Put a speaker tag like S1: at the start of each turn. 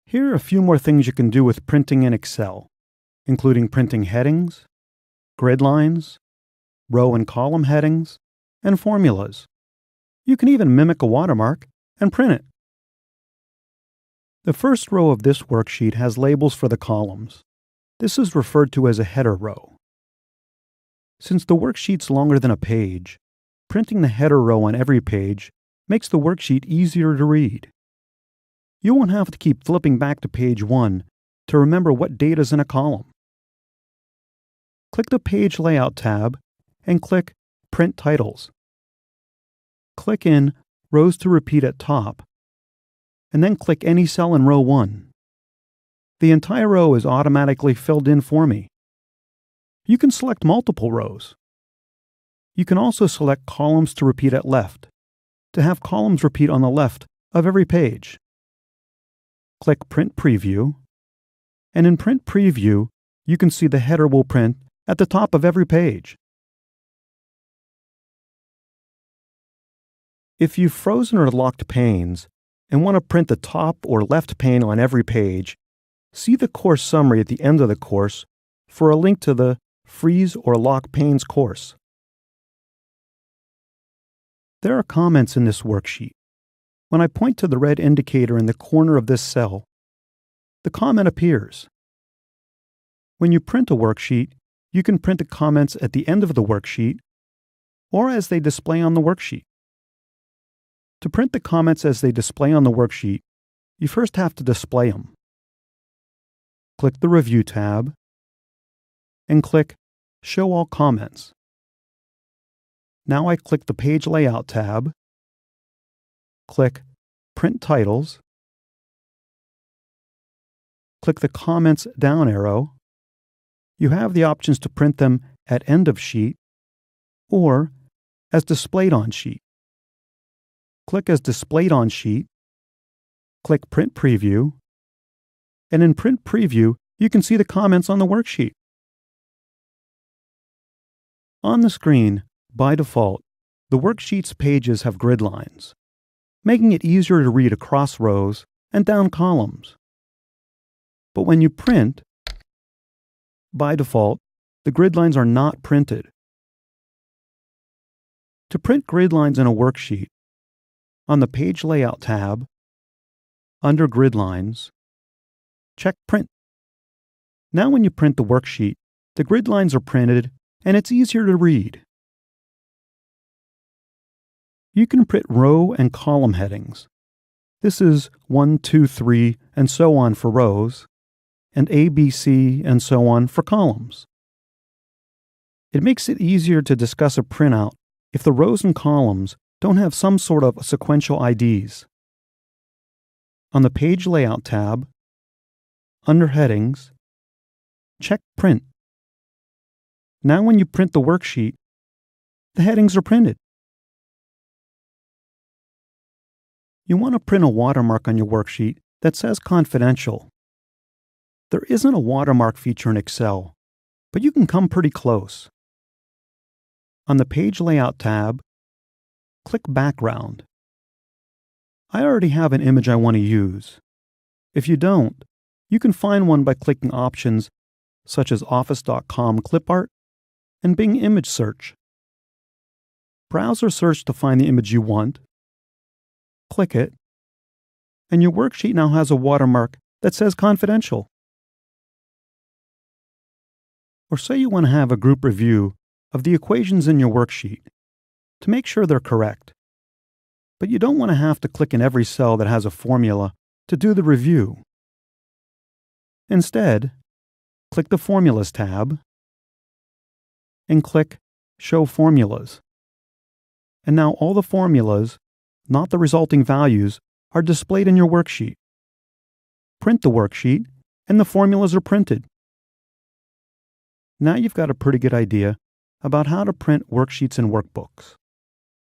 S1: Here are a few more things you can do with printing in Excel, including printing headings, grid lines, row and column headings, and formulas. You can even mimic a watermark and print it. The first row of this worksheet has labels for the columns. This is referred to as a header row. Since the worksheet's longer than a page, printing the header row on every page makes the worksheet easier to read. You won't have to keep flipping back to page 1 to remember what data's in a column. Click the Page Layout tab and click Print Titles. Click in Rows to Repeat at top, and then click any cell in row 1. The entire row is automatically filled in for me. You can select multiple rows. You can also select Columns to Repeat at left, to have columns repeat on the left of every page. Click Print Preview, and in Print Preview, you can see the header will print at the top of every page. If you've frozen or locked panes and want to print the top or left pane on every page, see the course summary at the end of the course for a link to the Freeze or Lock Panes course. There are comments in this worksheet. When I point to the red indicator in the corner of this cell, the comment appears. When you print a worksheet, you can print the comments at the end of the worksheet or as they display on the worksheet. To print the comments as they display on the worksheet, you first have to display them. Click the Review tab and click Show All Comments. Now I click the Page Layout tab, click Print Titles, click the Comments down arrow. You have the options to print them at end of sheet or as displayed on sheet. Click as displayed on sheet, click Print Preview, and in Print Preview, you can see the comments on the worksheet. On the screen, by default, the worksheet's pages have grid lines, making it easier to read across rows and down columns. But when you print, by default, the grid lines are not printed. To print grid lines in a worksheet, on the Page Layout tab, under Gridlines, check Print. Now when you print the worksheet, the grid lines are printed and it's easier to read. You can print row and column headings. This is 1, 2, 3, and so on for rows, and A, B, C, and so on for columns. It makes it easier to discuss a printout if the rows and columns don't have some sort of sequential IDs. On the Page Layout tab, under Headings, check Print. Now when you print the worksheet, the headings are printed. You want to print a watermark on your worksheet that says Confidential. There isn't a watermark feature in Excel, but you can come pretty close. On the Page Layout tab, click Background. I already have an image I want to use. If you don't, you can find one by clicking options such as Office.com Clip Art and Bing Image Search. Browse or search to find the image you want, click it, and your worksheet now has a watermark that says Confidential. Or say you want to have a group review of the equations in your worksheet to make sure they're correct. But you don't want to have to click in every cell that has a formula to do the review. Instead, click the Formulas tab and click Show Formulas. And now all the formulas, not the resulting values, are displayed in your worksheet. Print the worksheet, and the formulas are printed. Now you've got a pretty good idea about how to print worksheets and workbooks.